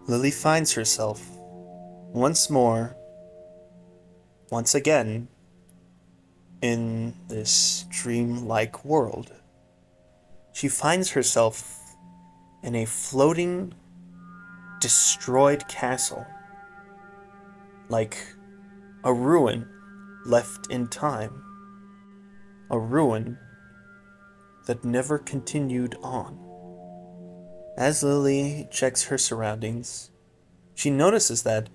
Lily finds herself once more, once again, in this dream-like world. She finds herself in a floating, destroyed castle, like a ruin left in time, a ruin that never continued on. As Lily checks her surroundings, she notices that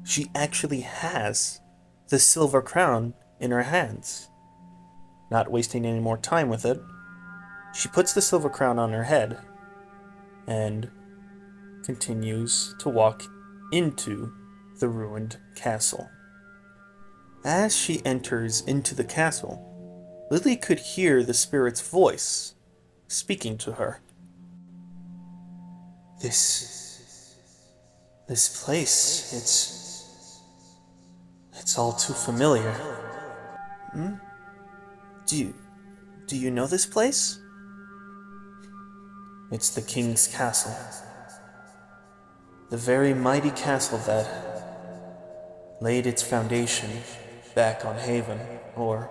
she actually has the silver crown in her hands. Not wasting any more time with it, she puts the silver crown on her head and continues to walk into the ruined castle. As she enters into the castle, Lily could hear the spirit's voice speaking to her. This place, it's all too familiar. Hmm? Do you know this place? It's the king's castle. The very mighty castle that laid its foundation back on Haven, or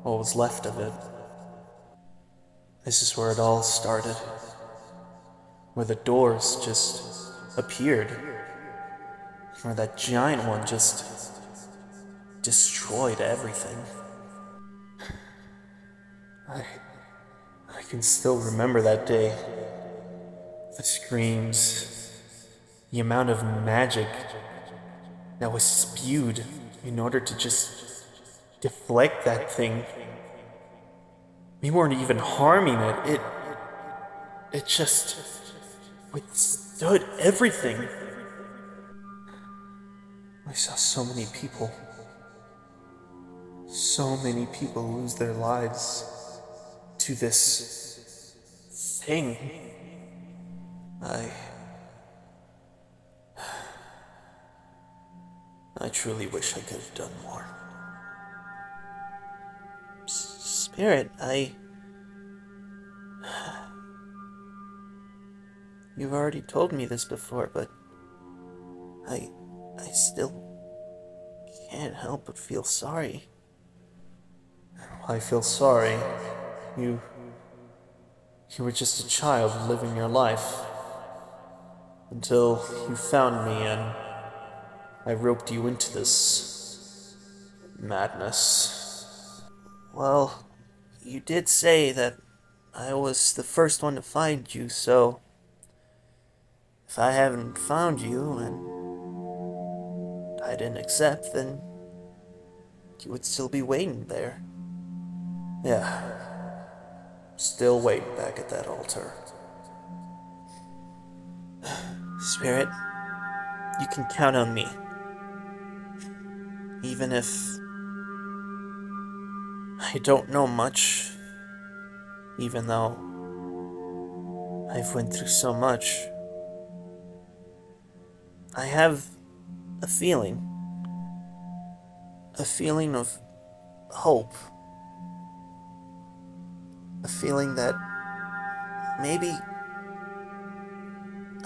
what was left of it. This is where it all started, where the doors just appeared, where that giant one just destroyed everything. I can still remember that day. The screams, the amount of magic that was spewed in order to just deflect that thing. We weren't even harming it. It just withstood everything. I saw so many people lose their lives to this thing. I truly wish I could have done more. Spirit, You've already told me this before, but I still can't help but feel sorry. I feel sorry. You were just a child living your life until you found me and I roped you into this madness. Well, you did say that I was the first one to find you, so if I haven't found you and I didn't accept, then you would still be waiting there. Yeah, still waiting back at that altar. Spirit, you can count on me. Even if I don't know much, even though I've went through so much, I have a feeling of hope, a feeling that maybe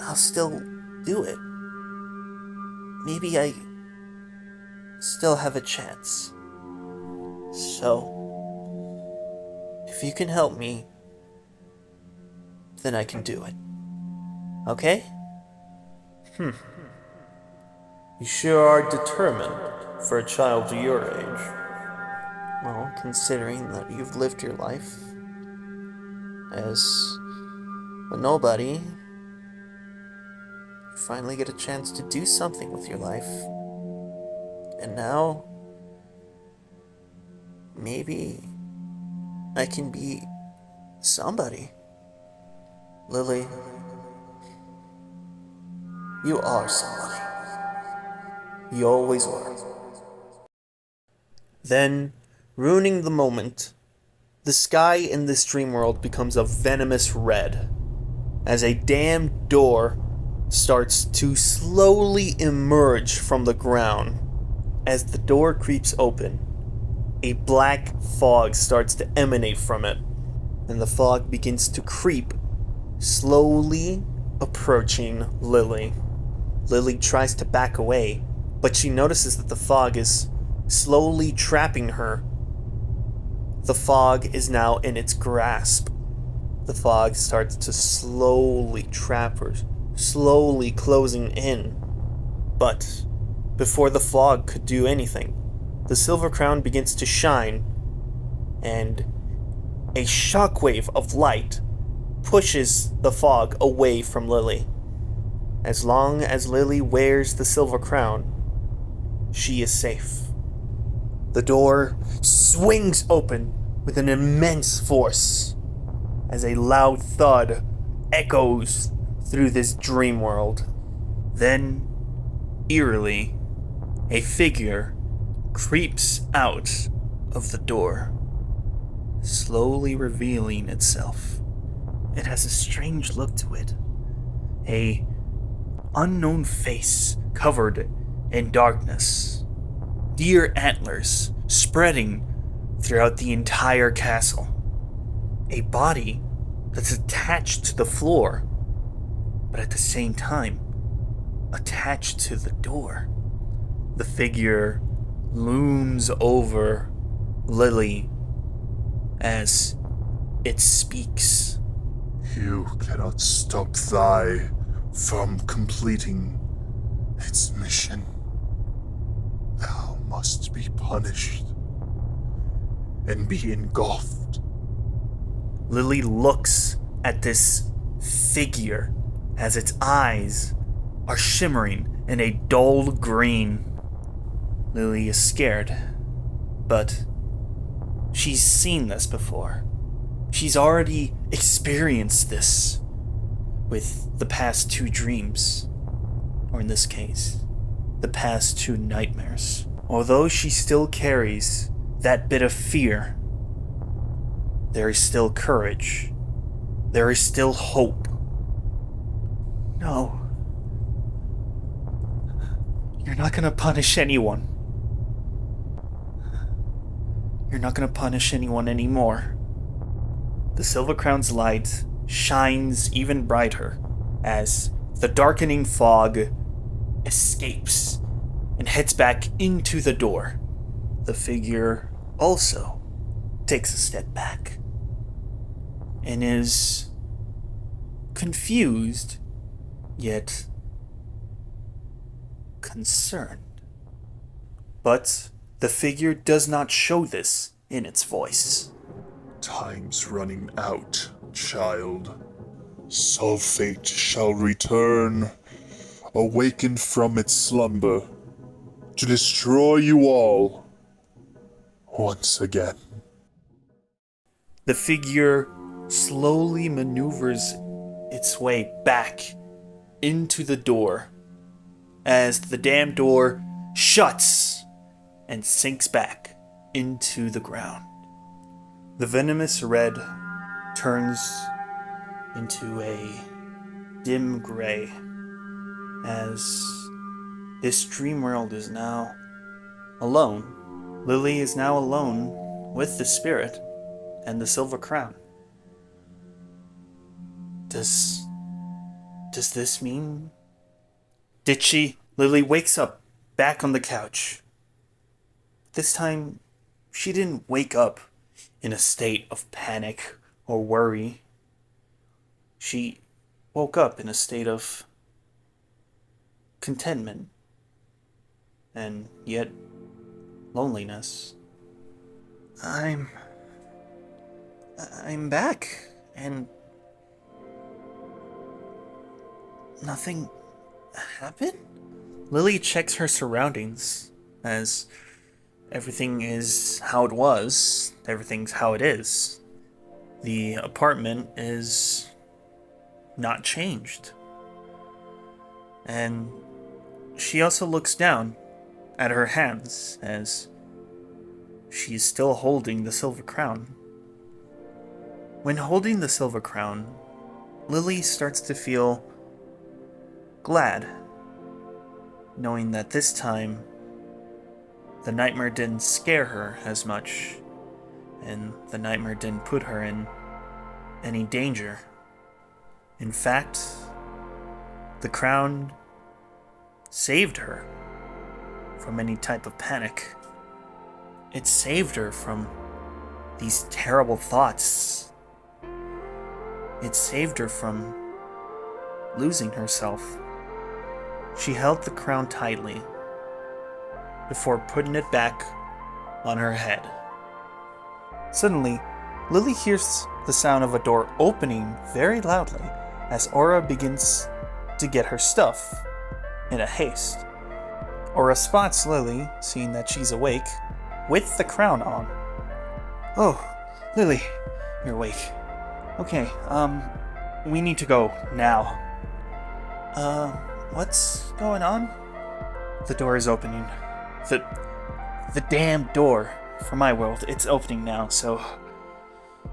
I'll still do it. Maybe I still have a chance. So, if you can help me, then I can do it. Okay? You sure are determined for a child your age. Well, considering that you've lived your life as a nobody, you finally get a chance to do something with your life. And now, maybe I can be somebody. Lily, you are somebody. You always were. Then, ruining the moment, the sky in this dream world becomes a venomous red as a damn door starts to slowly emerge from the ground. As the door creeps open, a black fog starts to emanate from it, and the fog begins to creep, slowly approaching Lily. Lily tries to back away, but she notices that the fog is slowly trapping her. The fog is now in its grasp. The fog starts to slowly trap her, slowly closing in. But before the fog could do anything, the silver crown begins to shine, and a shockwave of light pushes the fog away from Lily. As long as Lily wears the silver crown, she is safe. The door swings open with an immense force as a loud thud echoes through this dream world. Then, eerily, a figure creeps out of the door, slowly revealing itself. It has a strange look to it. A unknown face covered in darkness. Deer antlers spreading throughout the entire castle. A body that's attached to the floor, but at the same time attached to the door. The figure looms over Lily as it speaks. You cannot stop thy from completing its mission. Thou must be punished and be engulfed. Lily looks at this figure as its eyes are shimmering in a dull green. Lily is scared, but she's seen this before. She's already experienced this with the past 2 dreams, or in this case, the past 2 nightmares. Although she still carries that bit of fear, there is still courage. There is still hope. No. You're not gonna punish anyone. You're not gonna punish anyone anymore. The Silver Crown's light shines even brighter as the darkening fog escapes and heads back into the door. The figure also takes a step back and is confused, yet concerned. But the figure does not show this in its voice. Time's running out, child. So fate shall return, awakened from its slumber, to destroy you all once again. The figure slowly maneuvers its way back into the door as the damn door shuts and sinks back into the ground. The venomous red turns into a dim gray as this dream world is now alone. Lily is now alone with the spirit and the silver crown. Does this mean? Did she? Lily wakes up back on the couch. This time, she didn't wake up in a state of panic or worry. She woke up in a state of contentment and yet loneliness. I'm back, and nothing happened? Lily checks her surroundings as everything is how it was, everything's how it is. The apartment is not changed. And she also looks down at her hands as she's still holding the silver crown. When holding the silver crown, Lily starts to feel glad, knowing that this time the nightmare didn't scare her as much, and the nightmare didn't put her in any danger. In fact, the crown saved her from any type of panic. It saved her from these terrible thoughts. It saved her from losing herself. She held the crown tightly before putting it back on her head. Suddenly, Lily hears the sound of a door opening very loudly as Aura begins to get her stuff in a haste. Aura spots Lily, seeing that she's awake, with the crown on. Oh, Lily, you're awake. Okay, we need to go now. What's going on? The door is opening. The damn door for my world, it's opening now, so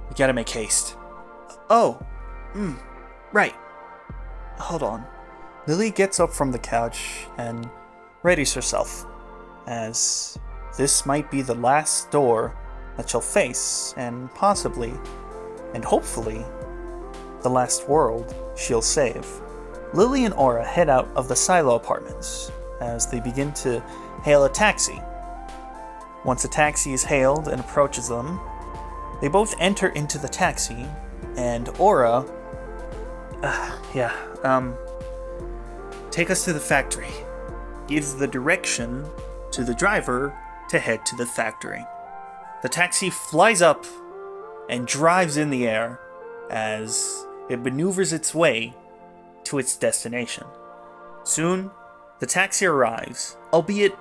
we gotta make haste. Oh, right. Hold on. Lily gets up from the couch and readies herself, as this might be the last door that she'll face, and possibly, and hopefully, the last world she'll save. Lily and Aura head out of the silo apartments as they begin to hail a taxi. Once a taxi is hailed and approaches them, they both enter into the taxi, and Aura, take us to the factory, gives the direction to the driver to head to the factory. The taxi flies up and drives in the air as it maneuvers its way to its destination. Soon, the taxi arrives, albeit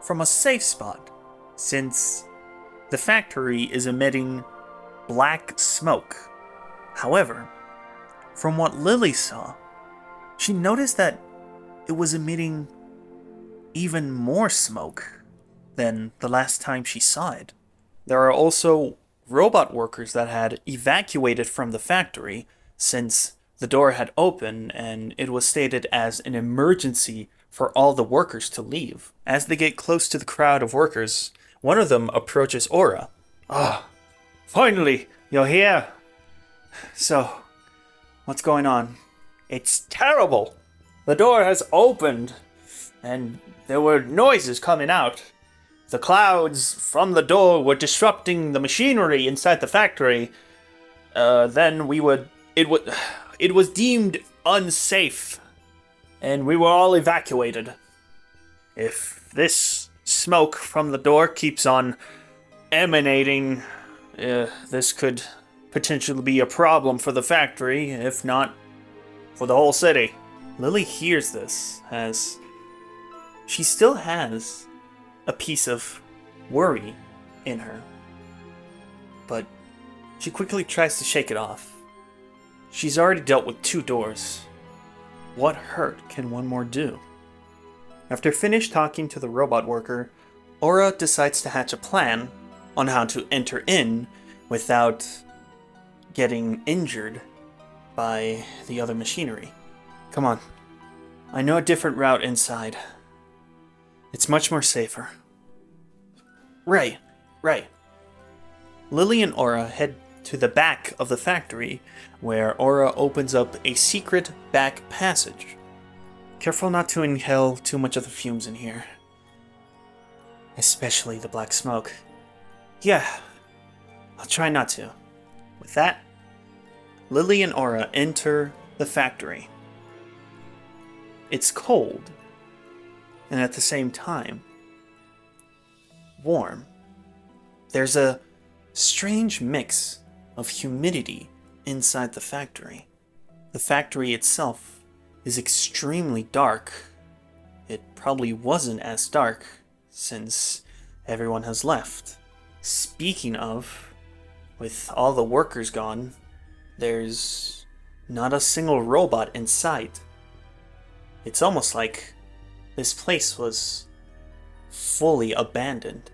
from a safe spot, since the factory is emitting black smoke. However, from what Lily saw, she noticed that it was emitting even more smoke than the last time she saw it. There are also robot workers that had evacuated from the factory since the door had opened and it was stated as an emergency for all the workers to leave. As they get close to the crowd of workers, one of them approaches Aura. Finally, you're here. So, what's going on? It's terrible. The door has opened and there were noises coming out. The clouds from the door were disrupting the machinery inside the factory. It was deemed unsafe, and we were all evacuated. If this smoke from the door keeps on emanating, this could potentially be a problem for the factory, if not for the whole city. Lily hears this as she still has a piece of worry in her, but she quickly tries to shake it off. She's already dealt with 2 doors. What hurt can one more do? After finished talking to the robot worker, Aura decides to hatch a plan on how to enter in without getting injured by the other machinery. Come on. I know a different route inside. It's much more safer. Right. Lily and Aura head to the back of the factory, where Aura opens up a secret back passage. Careful not to inhale too much of the fumes in here. Especially the black smoke. Yeah, I'll try not to. With that, Lily and Aura enter the factory. It's cold, and at the same time, warm. There's a strange mix of humidity inside the factory. The factory itself is extremely dark. It probably wasn't as dark since everyone has left. Speaking of, with all the workers gone, there's not a single robot in sight. It's almost like this place was fully abandoned,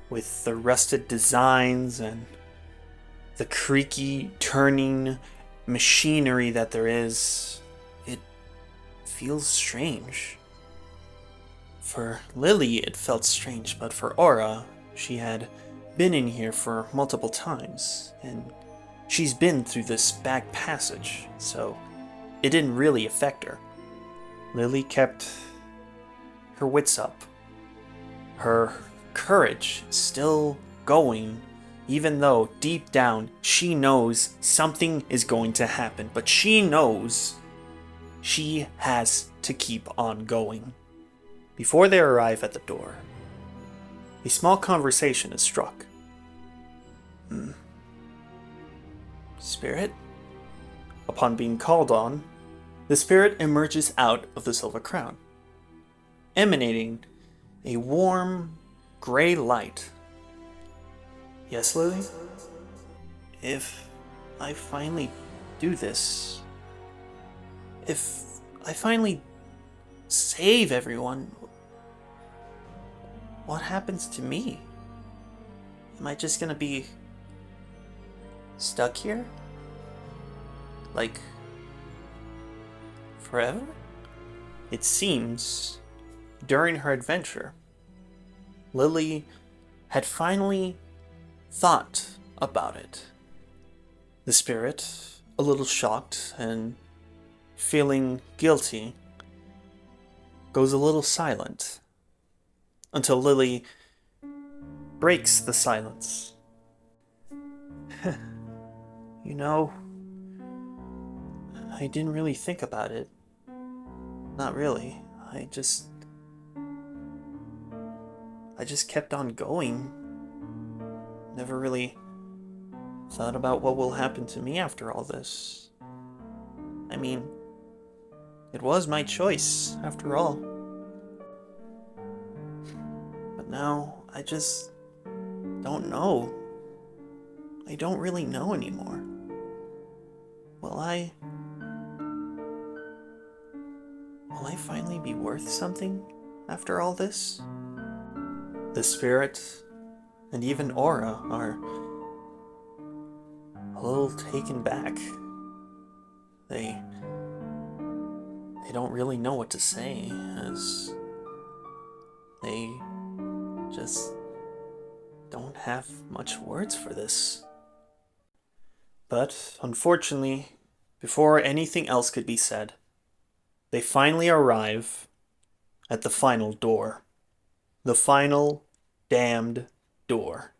with the rusted designs and the creaky, turning machinery that there is. It feels strange. For Lily, it felt strange, but for Aura, she had been in here for multiple times, and she's been through this back passage, so it didn't really affect her. Lily kept her wits up. Her courage still going, even though deep down she knows something is going to happen, but she knows she has to keep on going. Before they arrive at the door, a small conversation is struck. Spirit? Upon being called on, the spirit emerges out of the silver crown, emanating a warm, gray light. Yes, Lily? If I finally do this, if I finally save everyone, what happens to me? Am I just gonna be stuck here? Like, forever? It seems, during her adventure, Lily had finally thought about it. The spirit, a little shocked and feeling guilty, goes a little silent until Lily breaks the silence. You know, I didn't really think about it. Not really. I just kept on going. Never really thought about what will happen to me after all this. I mean, it was my choice, after all. But now, I just don't know. I don't really know anymore. Will I finally be worth something after all this? The spirit and even Aura are a little taken back. They don't really know what to say, as they just don't have much words for this. But, unfortunately, before anything else could be said, they finally arrive at the final door. The final damned door.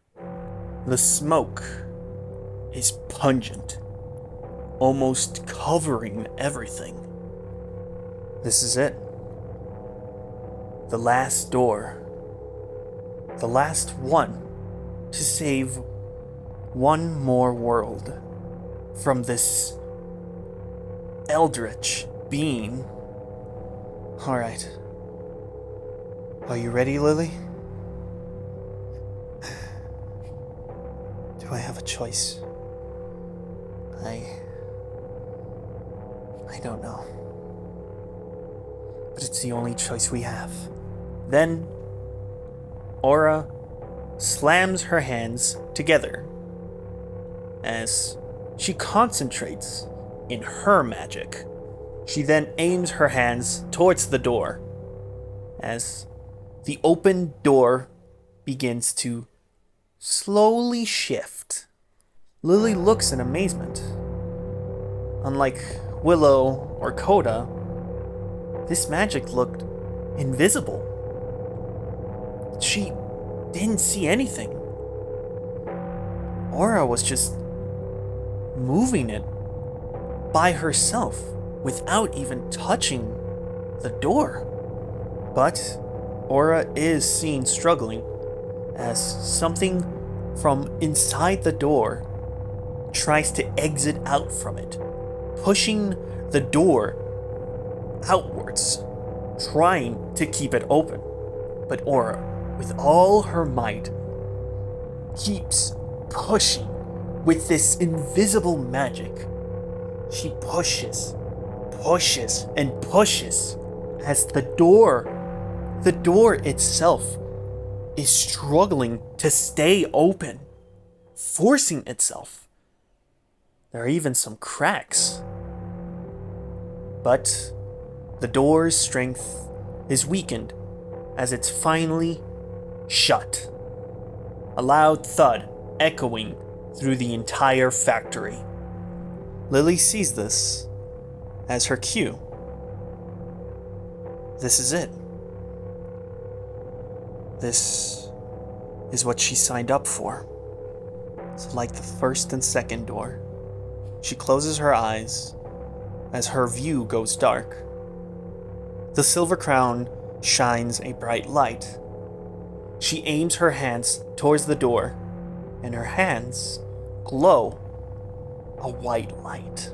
The smoke is pungent, almost covering everything. This is it. The last door. The last one to save one more world from this eldritch being. Alright. Are you ready, Lily? Do I have a choice? I don't know. But it's the only choice we have. Then, Aura slams her hands together as she concentrates in her magic. She then aims her hands towards the door as the open door begins to slowly shift. Lily looks in amazement. Unlike Willow or Coda, this magic looked invisible. She didn't see anything. Aura was just moving it by herself without even touching the door. But Aura is seen struggling as something from inside the door tries to exit out from it, pushing the door outwards, trying to keep it open. But Aura, with all her might, keeps pushing with this invisible magic. She pushes, and pushes as the door itself is struggling to stay open, forcing itself. There are even some cracks. But the door's strength is weakened as it's finally shut. A loud thud echoing through the entire factory. Lily sees this as her cue. This is it. This is what she signed up for. So like the first and second door, she closes her eyes as her view goes dark. The silver crown shines a bright light. She aims her hands towards the door, and her hands glow a white light.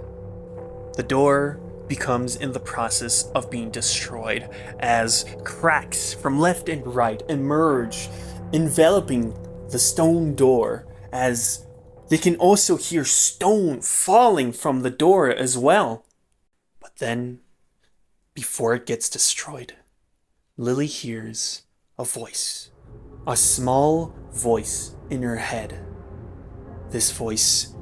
The door becomes in the process of being destroyed as cracks from left and right emerge, enveloping the stone door, as they can also hear stone falling from the door as well. But then, before it gets destroyed, Lily hears a voice, a small voice in her head. This voice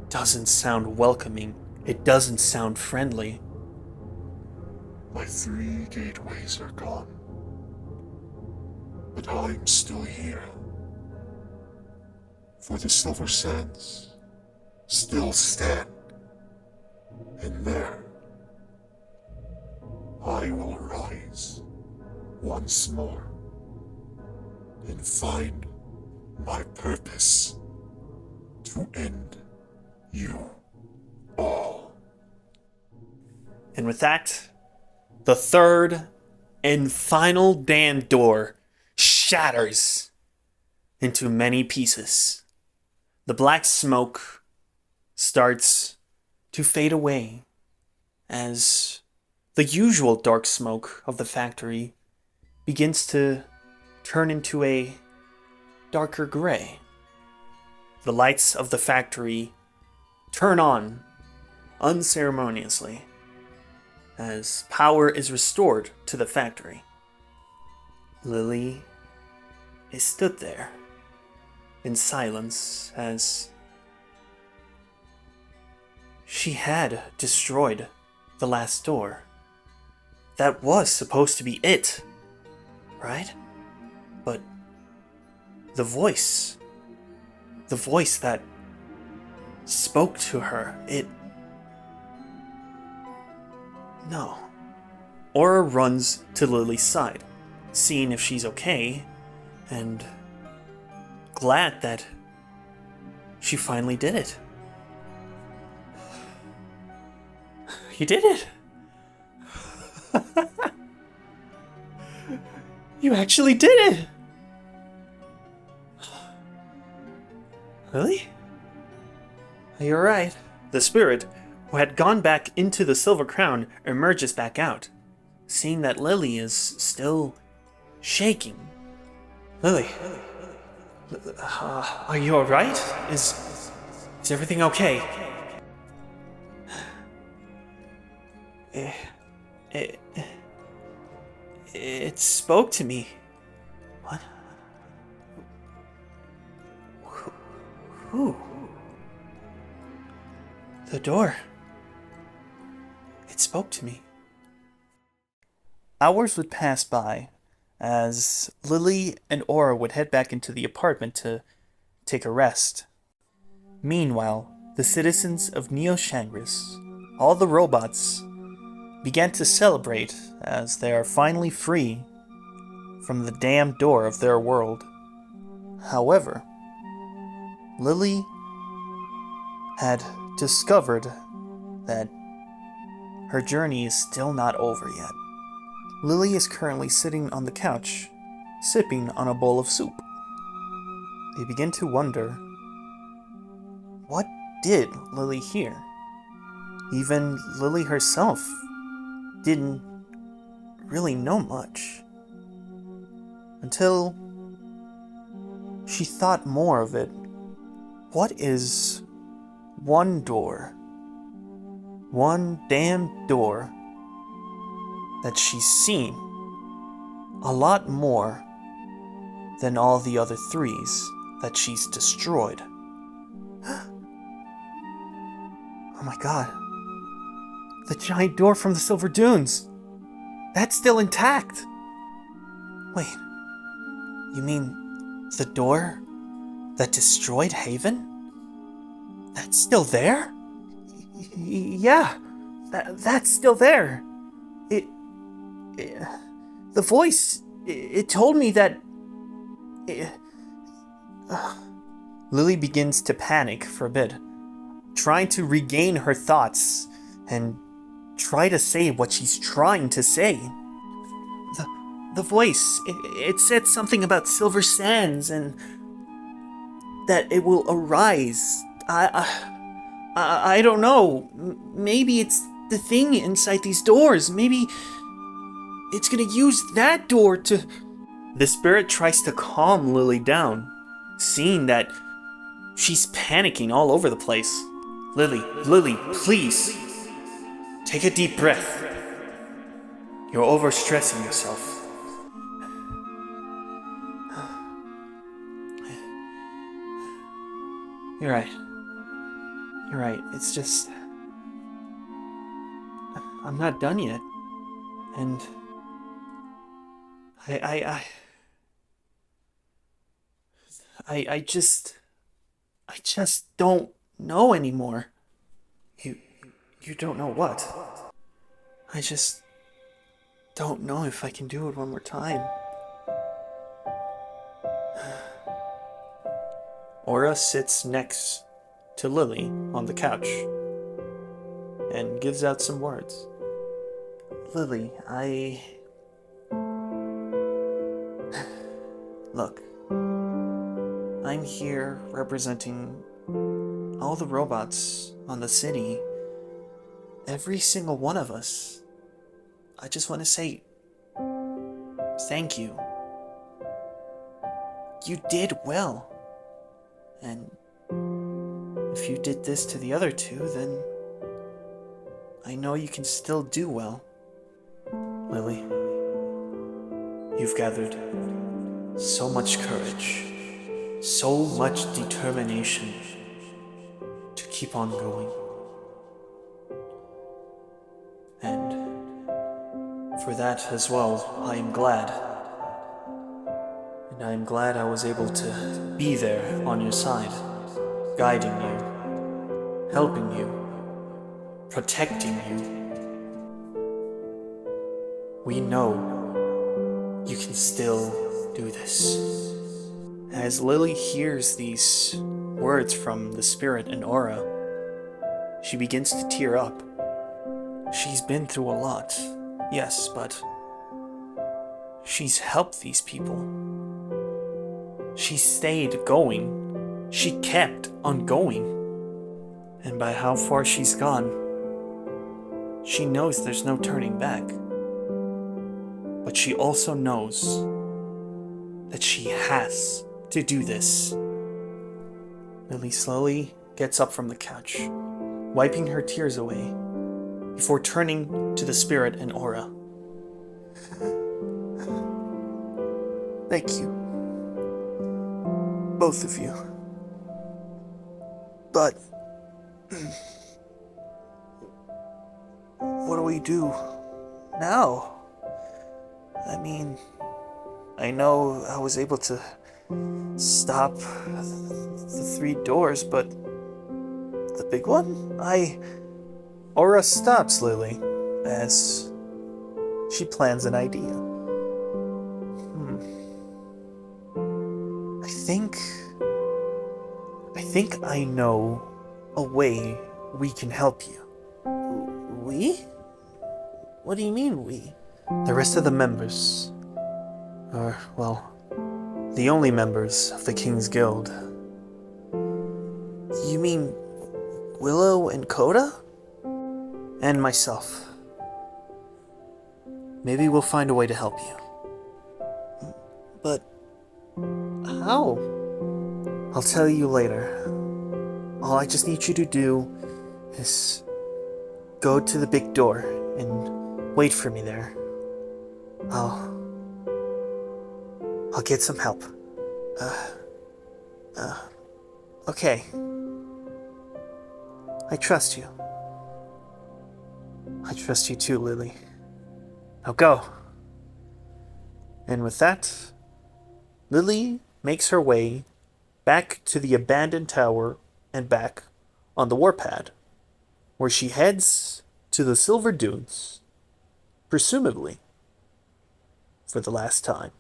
doesn't sound welcoming. It doesn't sound friendly. My 3 gateways are gone, but I'm still here. For the Silver Sands still stand, and there I will rise once more and find my purpose to end you all. And with that, the third and final damn door shatters into many pieces. The black smoke starts to fade away as the usual dark smoke of the factory begins to turn into a darker gray. The lights of the factory turn on unceremoniously as power is restored to the factory. Lily is stood there in silence as she had destroyed the last door. That was supposed to be it, right? But the voice that spoke to her, no. Aura runs to Lily's side, seeing if she's okay, and glad that she finally did it. You did it! You actually did it! Lily? Are you alright? The spirit, who had gone back into the silver crown, emerges back out, seeing that Lily is still shaking. Lily, are you alright? Is everything okay? It spoke to me. What? Who? The door. It spoke to me. Hours would pass by as Lily and Aura would head back into the apartment to take a rest. Meanwhile, the citizens of Neo Shangris, all the robots, began to celebrate as they are finally free from the damned door of their world. However, Lily had discovered that her journey is still not over yet. Lily is currently sitting on the couch, sipping on a bowl of soup. They begin to wonder, what did Lily hear? Even Lily herself didn't really know much. Until she thought more of it. What is one door? One damn door that she's seen a lot more than all the other 3s that she's destroyed. Oh my god. The giant door from the Silver Dunes! That's still intact! Wait, you mean the door that destroyed Haven? That's still there? Yeah, that's still there. The voice it told me that... Lily begins to panic for a bit, trying to regain her thoughts and try to say what she's trying to say. The voice, it said something about silver sands and that it will arise. I don't know. Maybe it's the thing inside these doors. Maybe it's gonna use that door to... The spirit tries to calm Lily down, seeing that she's panicking all over the place. Lily, please. Take a deep breath. You're overstressing yourself. You're right. It's just... I'm not done yet. And... I just don't know anymore. You don't know what? I just don't know if I can do it one more time. Aura sits next to Lily on the couch and gives out some words. Lily, Look, I'm here representing all the robots on the city. Every single one of us. I just want to say thank you. You did well. And if you did this to the other two, then I know you can still do well. Lily, you've gathered so much courage, so much determination to keep on going. And for that as well, I am glad. And I am glad I was able to be there on your side, guiding you, helping you, protecting you. We know you can still do this. As Lily hears these words from the spirit and Aura, she begins to tear up. She's been through a lot, yes, but she's helped these people. She stayed going. She kept on going. And by how far she's gone, she knows there's no turning back. But she also knows that she has to do this. Lily slowly gets up from the couch, wiping her tears away, before turning to the spirit and Aura. Thank you. Both of you. But... what do we do now? I mean, I know I was able to stop the three doors, but the big one? Aura stops Lily as she plans an idea. I think I know a way we can help you. We? What do you mean, we? The rest of the members, or, well, the only members of the King's Guild. You mean Willow and Coda? And myself. Maybe we'll find a way to help you. But how? I'll tell you later. All I just need you to do is go to the big door and wait for me there. I'll get some help. Okay. I trust you. I trust you too, Lily. Now go. And with that, Lily makes her way back to the abandoned tower and back on the warpad, where she heads to the Silver Dunes, presumably for the last time.